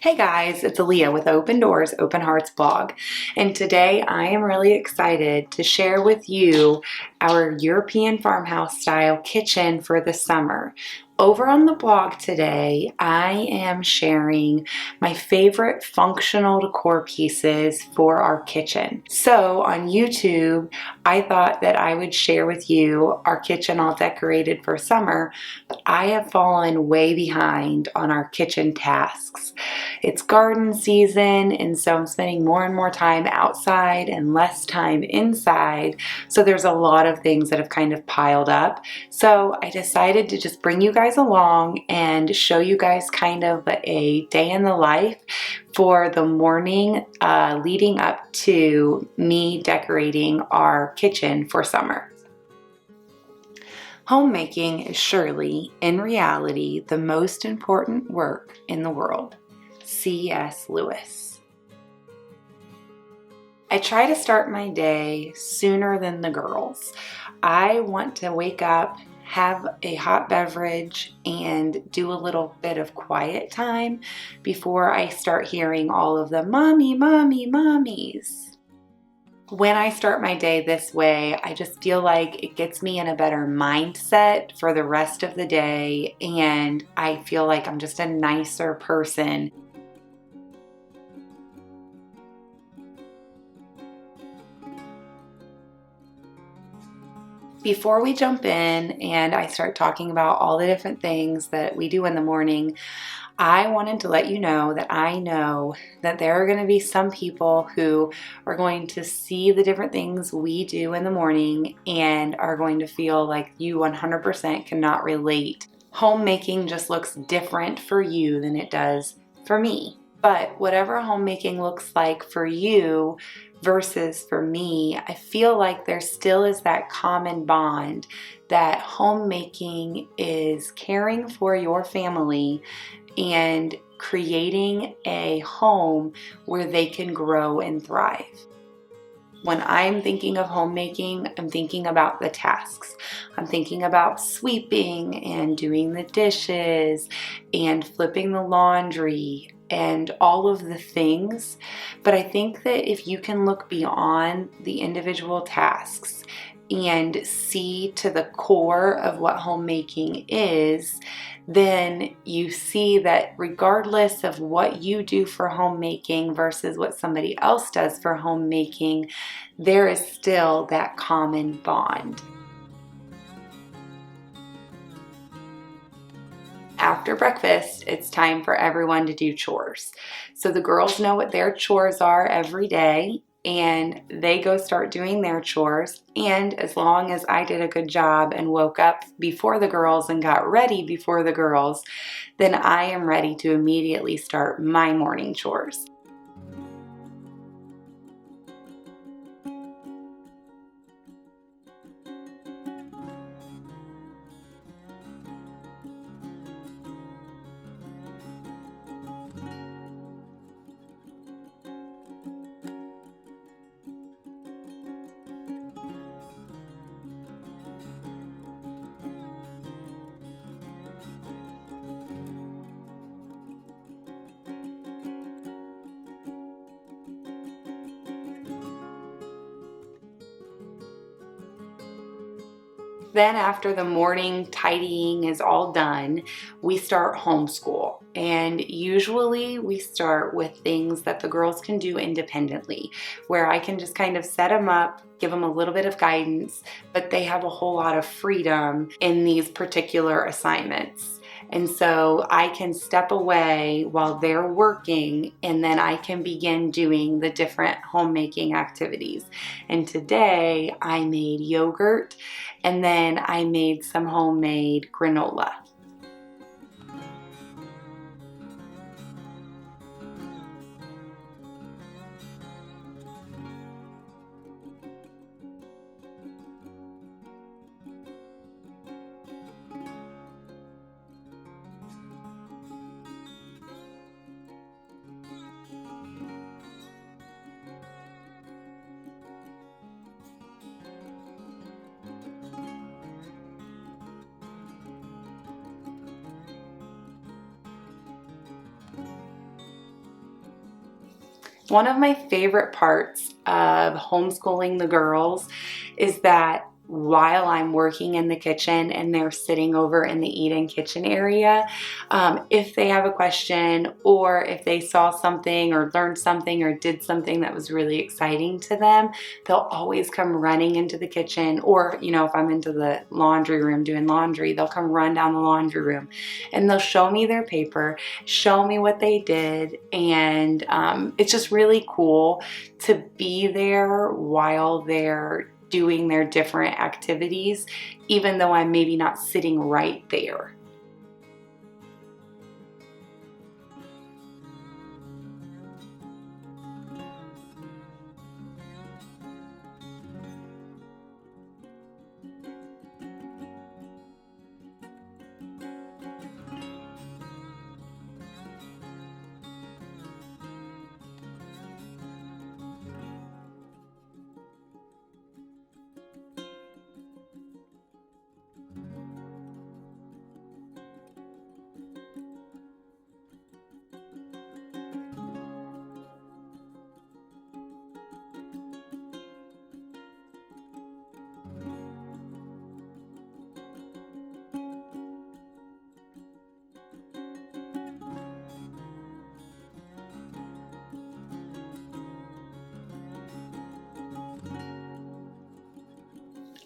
Hey guys, it's Aaliyah with Open Doors, Open Hearts blog, and today I am really excited to share with you our European farmhouse style kitchen for the summer. Over on the blog today, I am sharing my favorite functional decor pieces for our kitchen. So on YouTube, I thought that I would share with you our kitchen all decorated for summer, but I have fallen way behind on our kitchen tasks. It's garden season, and so I'm spending more and more time outside and less time inside. So there's a lot of things that have kind of piled up. So I decided to just bring you guys along and show you guys kind of a day in the life for the morning leading up to me decorating our kitchen for summer. Homemaking is surely, in reality, the most important work in the world. C.S. Lewis. I try to start my day sooner than the girls. I want to wake up, have a hot beverage, and do a little bit of quiet time before I start hearing all of the mommy, mommy, mommies. When I start my day this way, I just feel like it gets me in a better mindset for the rest of the day, and I feel like I'm just a nicer person. Before we jump in and I start talking about all the different things that we do in the morning, I wanted to let you know that I know that there are going to be some people who are going to see the different things we do in the morning and are going to feel like you 100% cannot relate. Homemaking just looks different for you than it does for me. But whatever homemaking looks like for you versus for me, I feel like there still is that common bond that homemaking is caring for your family and creating a home where they can grow and thrive. When I'm thinking of homemaking, I'm thinking about the tasks. I'm thinking about sweeping and doing the dishes and flipping the laundry and all of the things. But I think that if you can look beyond the individual tasks and see to the core of what homemaking is, then you see that regardless of what you do for homemaking versus what somebody else does for homemaking, there is still that common bond. After breakfast, it's time for everyone to do chores. So the girls know what their chores are every day, and they go start doing their chores. And as long as I did a good job and woke up before the girls and got ready before the girls, then I am ready to immediately start my morning chores. Then after the morning tidying is all done, we start homeschool. And usually we start with things that the girls can do independently, where I can just kind of set them up, give them a little bit of guidance, but they have a whole lot of freedom in these particular assignments. And so I can step away while they're working, and then I can begin doing the different homemaking activities. And today I made yogurt, and then I made some homemade granola. One of my favorite parts of homeschooling the girls is that while I'm working in the kitchen and they're sitting over in the eat-in kitchen area, if they have a question or if they saw something or learned something or did something that was really exciting to them, they'll always come running into the kitchen. Or, you know, if I'm into the laundry room doing laundry, they'll come run down the laundry room and they'll show me their paper, show me what they did, and it's just really cool to be there while they're doing their different activities, even though I'm maybe not sitting right there.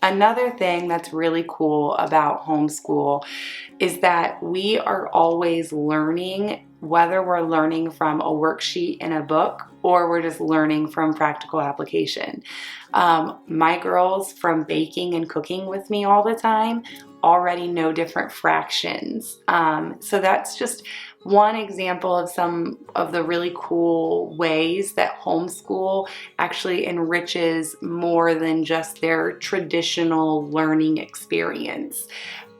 Another thing that's really cool about homeschool is that we are always learning, whether we're learning from a worksheet in a book or we're just learning from practical application. My girls, from baking and cooking with me all the time, already know different fractions. So that's just one example of some of the really cool ways that homeschool actually enriches more than just their traditional learning experience.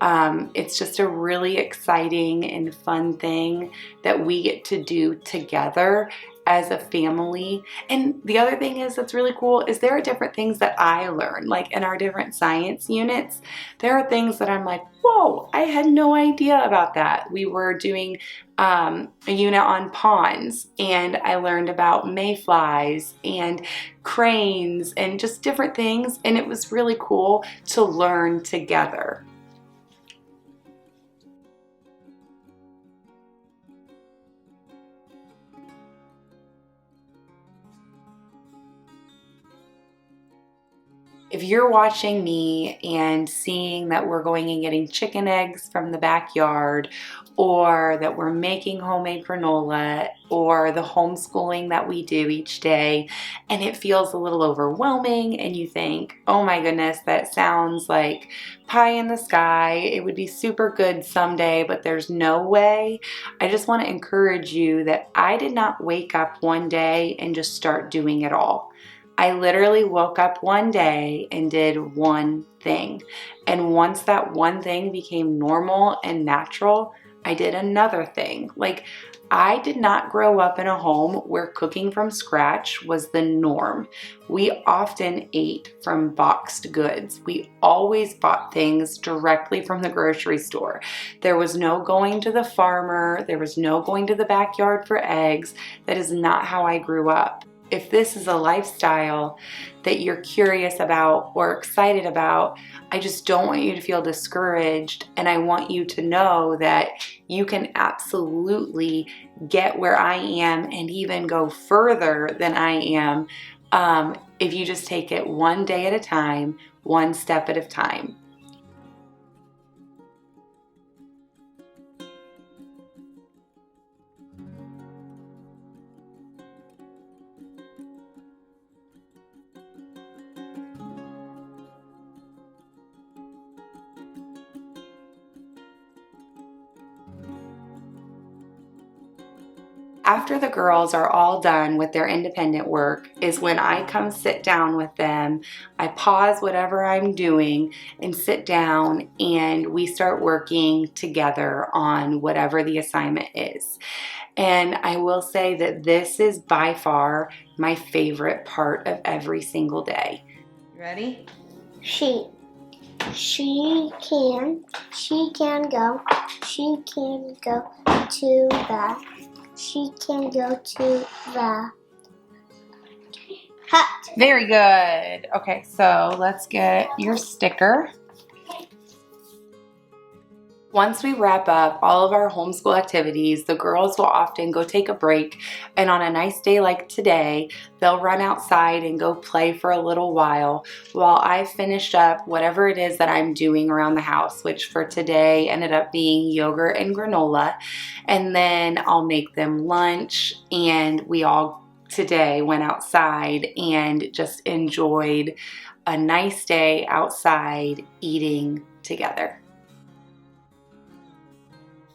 It's just a really exciting and fun thing that we get to do together as a family. And the other thing is that's really cool is there are different things that I learn, like in our different science units. There are things that I'm like, whoa, I had no idea about that. We were doing a unit on ponds, and I learned about mayflies and cranes and just different things, and it was really cool to learn together. If you're watching me and seeing that we're going and getting chicken eggs from the backyard, or that we're making homemade granola, or the homeschooling that we do each day, and it feels a little overwhelming and you think, oh my goodness, that sounds like pie in the sky, it would be super good someday, but there's no way. I just want to encourage you that I did not wake up one day and just start doing it all. I literally woke up one day and did one thing. And once that one thing became normal and natural, I did another thing. Like, I did not grow up in a home where cooking from scratch was the norm. We often ate from boxed goods. We always bought things directly from the grocery store. There was no going to the farmer. There was no going to the backyard for eggs. That is not how I grew up. If this is a lifestyle that you're curious about or excited about, I just don't want you to feel discouraged, and I want you to know that you can absolutely get where I am and even go further than I am if you just take it one day at a time, one step at a time. After the girls are all done with their independent work is when I come sit down with them. I pause whatever I'm doing and sit down, and we start working together on whatever the assignment is. And I will say that this is by far my favorite part of every single day. Ready? She can go. She can go to the. She can go to the Hot. Very good. Okay, so let's get your sticker. Once we wrap up all of our homeschool activities, the girls will often go take a break, and on a nice day like today, they'll run outside and go play for a little while I finish up whatever it is that I'm doing around the house, which for today ended up being yogurt and granola. And then I'll make them lunch, and we all today went outside and just enjoyed a nice day outside eating together.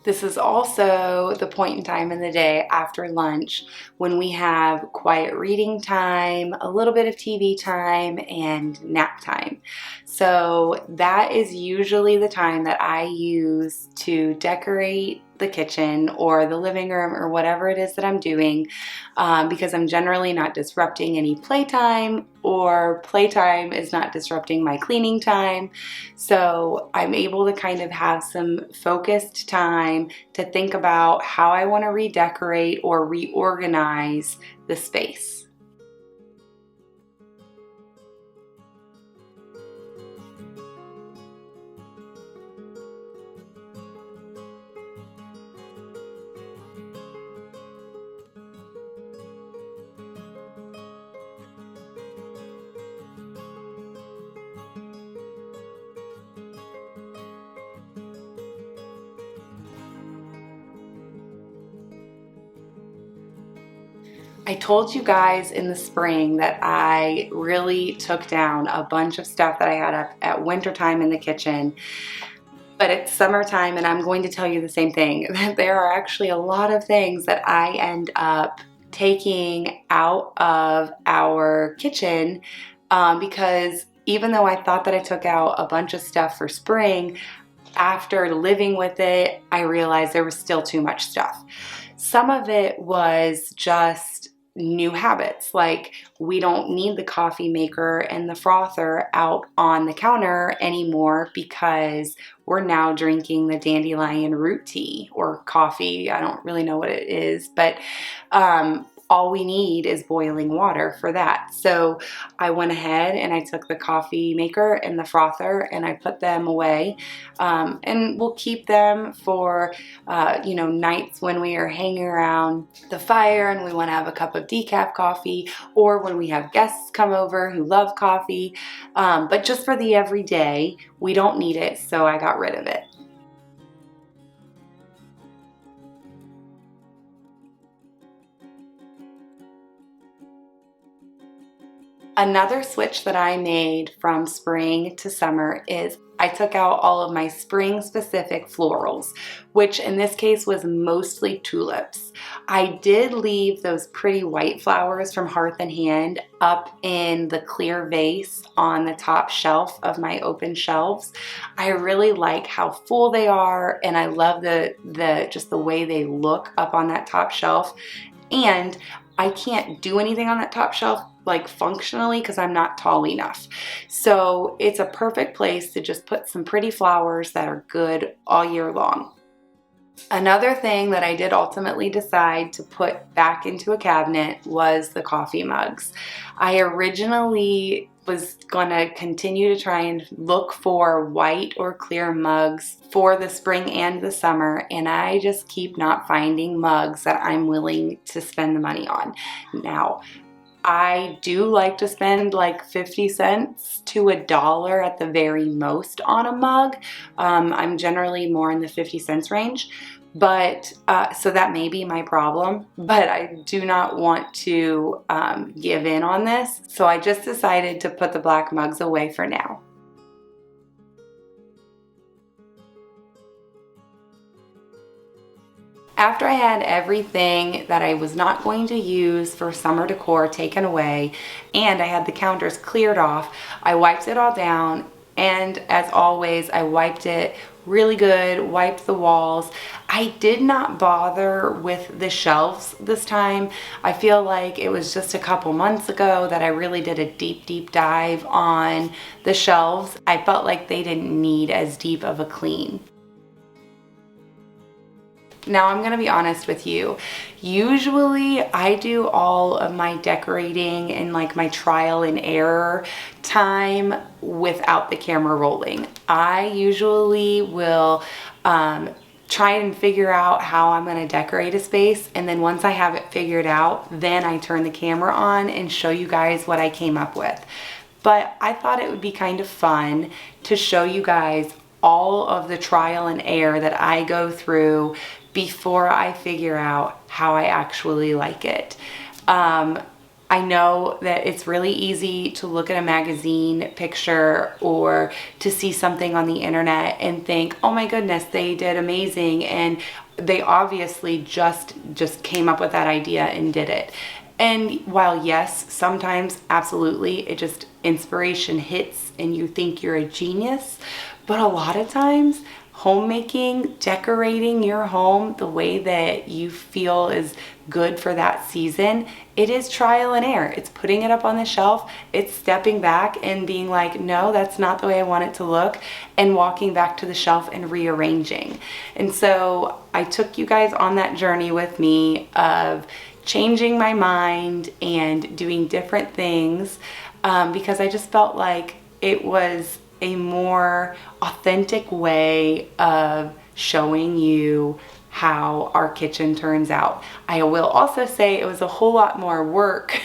This is also the point in time in the day after lunch when we have quiet reading time, a little bit of TV time, and nap time. So that is usually the time that I use to decorate the kitchen or the living room or whatever it is that I'm doing, because I'm generally not disrupting any playtime, or playtime is not disrupting my cleaning time. So I'm able to kind of have some focused time to think about how I want to redecorate or reorganize the space. I told you guys in the spring that I really took down a bunch of stuff that I had up at wintertime in the kitchen, but it's summertime and I'm going to tell you the same thing, that there are actually a lot of things that I end up taking out of our kitchen, because even though I thought that I took out a bunch of stuff for spring, after living with it, I realized there was still too much stuff. Some of it was just new habits, like we don't need the coffee maker and the frother out on the counter anymore because we're now drinking the dandelion root tea or coffee. I don't really know what it is, but all we need is boiling water for that. So I went ahead and I took the coffee maker and the frother and I put them away, and we'll keep them for nights when we are hanging around the fire and we want to have a cup of decaf coffee, or when we have guests come over who love coffee, but just for the everyday we don't need it, so I got rid of it. Another switch that I made from spring to summer is I took out all of my spring specific florals, which in this case was mostly tulips. I did leave those pretty white flowers from Hearth and Hand up in the clear vase on the top shelf of my open shelves. I really like how full they are, and I love just the way they look up on that top shelf. And I can't do anything on that top shelf like functionally because I'm not tall enough. So it's a perfect place to just put some pretty flowers that are good all year long. Another thing that I did ultimately decide to put back into a cabinet was the coffee mugs. I originally was going to continue to try and look for white or clear mugs for the spring and the summer, and I just keep not finding mugs that I'm willing to spend the money on. Now, I do like to spend like 50 cents to $1 at the very most on a mug. I'm generally more in the 50 cents range, but so that may be my problem, but I do not want to give in on this. So I just decided to put the black mugs away for now. After I had everything that I was not going to use for summer decor taken away and I had the counters cleared off, I wiped it all down, and as always I wiped it really good, wiped the walls. I did not bother with the shelves this time. I feel like it was just a couple months ago that I really did a deep dive on the shelves. I felt like they didn't need as deep of a clean. Now I'm gonna be honest with you. Usually I do all of my decorating and like my trial and error time without the camera rolling. I usually will try and figure out how I'm gonna decorate a space, and then once I have it figured out, then I turn the camera on and show you guys what I came up with. But I thought it would be kind of fun to show you guys all of the trial and error that I go through before I figure out how I actually like it. I know that it's really easy to look at a magazine picture or to see something on the internet and think, oh my goodness, they did amazing, and they obviously just came up with that idea and did it. And while yes, sometimes absolutely it just inspiration hits and you think you're a genius, but a lot of times homemaking, decorating your home the way that you feel is good for that season, it is trial and error. It's putting it up on the shelf, it's stepping back and being like, no, that's not the way I want it to look, and walking back to the shelf and rearranging. And so I took you guys on that journey with me of changing my mind and doing different things because I just felt like it was a more authentic way of showing you how our kitchen turns out. I will also say it was a whole lot more work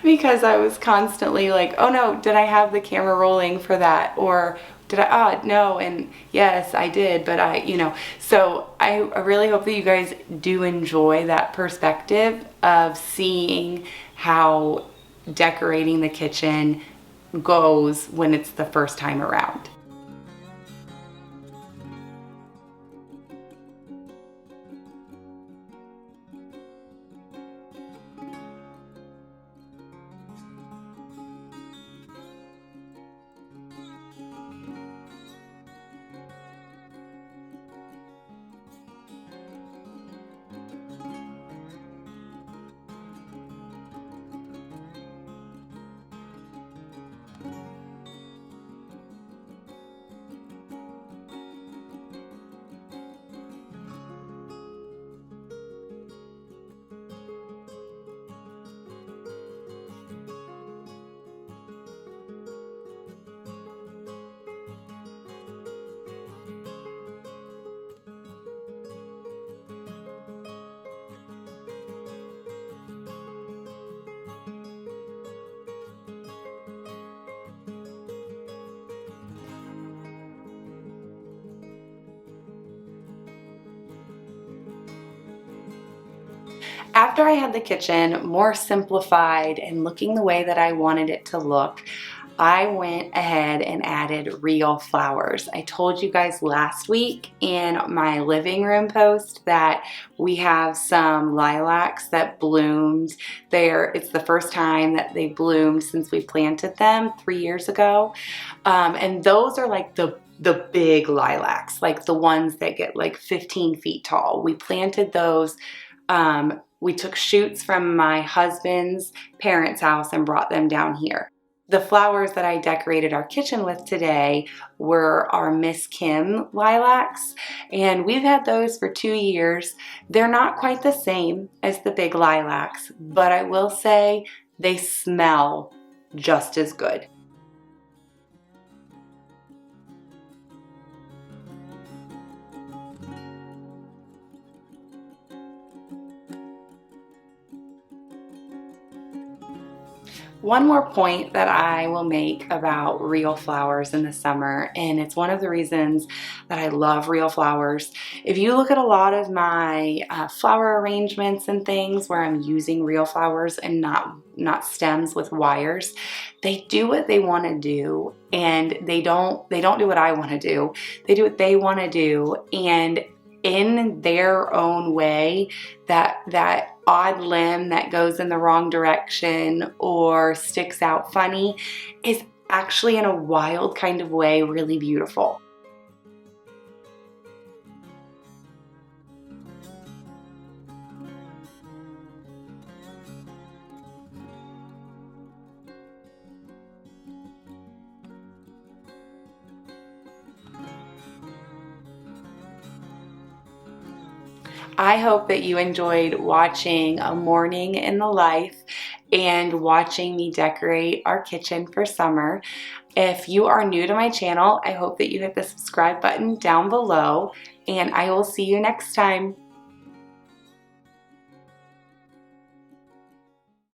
because I was constantly like, oh no, did I have the camera rolling for that? Or did I, no, and yes, I did, but so I really hope that you guys do enjoy that perspective of seeing how decorating the kitchen goes when it's the first time around. After I had the kitchen more simplified and looking the way that I wanted it to look, I went ahead and added real flowers. I told you guys last week in my living room post that we have some lilacs that bloomed there. It's the first time that they bloomed since we planted them 3 years ago. And those are like the big lilacs, like the ones that get like 15 feet tall. We planted those. We took shoots from my husband's parents' house and brought them down here. The flowers that I decorated our kitchen with today were our Miss Kim lilacs, and we've had those for 2 years. They're not quite the same as the big lilacs, but I will say they smell just as good. One more point that I will make about real flowers in the summer, and it's one of the reasons that I love real flowers. If you look at a lot of my flower arrangements and things where I'm using real flowers and not stems with wires, they do what they want to do, and they don't do what I want to do. They do what they want to do, and in their own way, that odd limb that goes in the wrong direction or sticks out funny is actually, in a wild kind of way, really beautiful. I hope that you enjoyed watching a morning in the life and watching me decorate our kitchen for summer. If you are new to my channel, I hope that you hit the subscribe button down below, and I will see you next time.